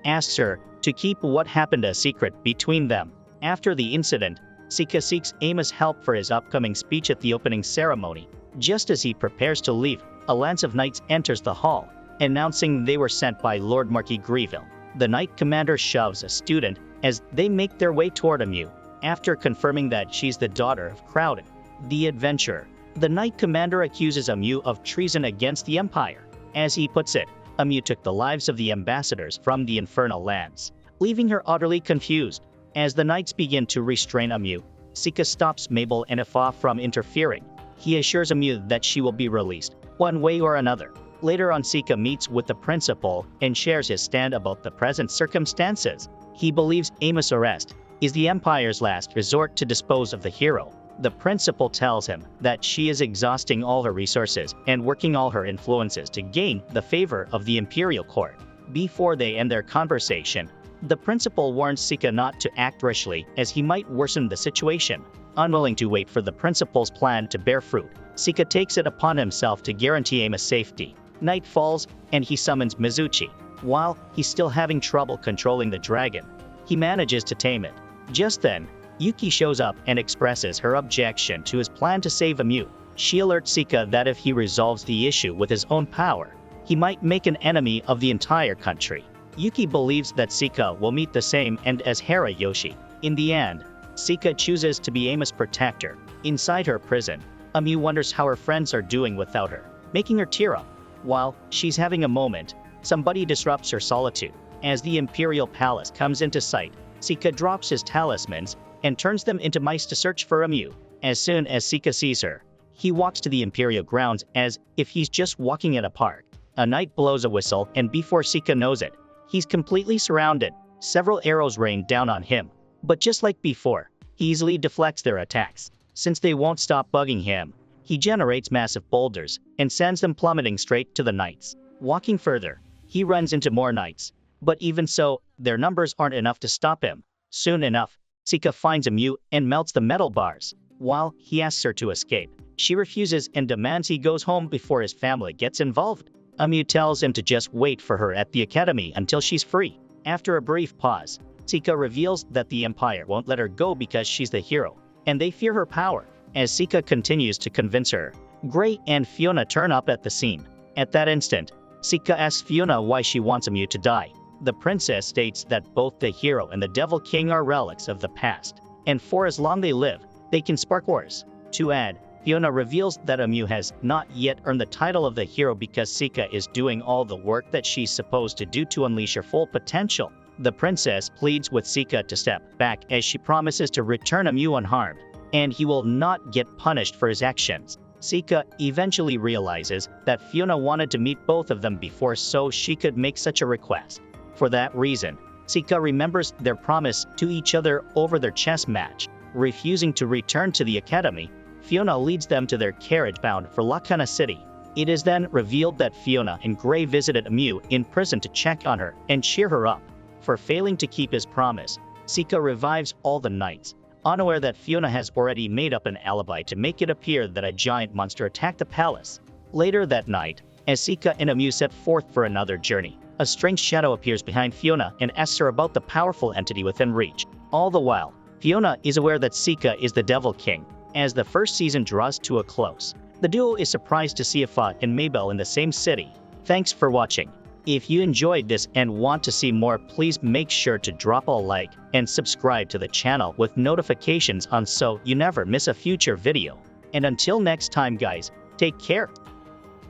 asks her to keep what happened a secret between them. After the incident, Sika seeks Amos' help for his upcoming speech at the opening ceremony. Just as he prepares to leave, a lance of knights enters the hall, announcing they were sent by Lord Marquis Grieville. The knight commander shoves a student as they make their way toward Amu. After confirming that she's the daughter of Crowden, the adventurer, the knight commander accuses Amu of treason against the Empire. As he puts it, Amu took the lives of the ambassadors from the infernal lands, leaving her utterly confused. As the knights begin to restrain Amu, Sika stops Mabel and Ifa from interfering. He assures Amu that she will be released, one way or another. Later on, Sika meets with the principal and shares his stand about the present circumstances. He believes Amos' arrest is the Empire's last resort to dispose of the hero. The principal tells him that she is exhausting all her resources and working all her influences to gain the favor of the Imperial Court. Before they end their conversation, the principal warns Sika not to act rashly as he might worsen the situation. Unwilling to wait for the principal's plan to bear fruit, Sika takes it upon himself to guarantee Amos' safety. Night falls, and he summons Mizuchi. While he's still having trouble controlling the dragon, he manages to tame it. Just then, Yuki shows up and expresses her objection to his plan to save Amu. She alerts Sika that if he resolves the issue with his own power, he might make an enemy of the entire country. Yuki believes that Sika will meet the same end as Hara Yoshi. In the end, Sika chooses to be Amos' protector. Inside her prison, Amu wonders how her friends are doing without her, making her tear up. While she's having a moment, somebody disrupts her solitude. As the Imperial Palace comes into sight, Sika drops his talismans and turns them into mice to search for Amu. As soon as Sika sees her, he walks to the Imperial grounds as if he's just walking at a park. A knight blows a whistle, and before Sika knows it, he's completely surrounded. Several arrows rain down on him, but just like before, he easily deflects their attacks. Since they won't stop bugging him, he generates massive boulders and sends them plummeting straight to the knights. Walking further, he runs into more knights, but even so, their numbers aren't enough to stop him. Soon enough, Sika finds Amu and melts the metal bars. While he asks her to escape, she refuses and demands he goes home before his family gets involved. Amu tells him to just wait for her at the academy until she's free. After a brief pause, Sika reveals that the Empire won't let her go because she's the hero, and they fear her power. As Sika continues to convince her, Gray and Fiona turn up at the scene. At that instant, Sika asks Fiona why she wants Amu to die. The princess states that both the hero and the Devil King are relics of the past, and for as long they live, they can spark wars. To add, Fiona reveals that Amu has not yet earned the title of the hero because Sika is doing all the work that she's supposed to do to unleash her full potential. The princess pleads with Sika to step back as she promises to return Amu unharmed, and he will not get punished for his actions. Sika eventually realizes that Fiona wanted to meet both of them before so she could make such a request. For that reason, Sika remembers their promise to each other over their chess match. Refusing to return to the academy, Fiona leads them to their carriage bound for Lakana City. It is then revealed that Fiona and Gray visited Amu in prison to check on her and cheer her up. For failing to keep his promise, Sika revives all the knights, unaware that Fiona has already made up an alibi to make it appear that a giant monster attacked the palace. Later that night, as Sika and Amu set forth for another journey, a strange shadow appears behind Fiona and asks her about the powerful entity within reach. All the while, Fiona is aware that Sika is the Devil King. As the first season draws to a close, the duo is surprised to see Ifa and Mabel in the same city. Thanks for watching. If you enjoyed this and want to see more, please make sure to drop a like and subscribe to the channel with notifications on so you never miss a future video. And until next time guys, take care.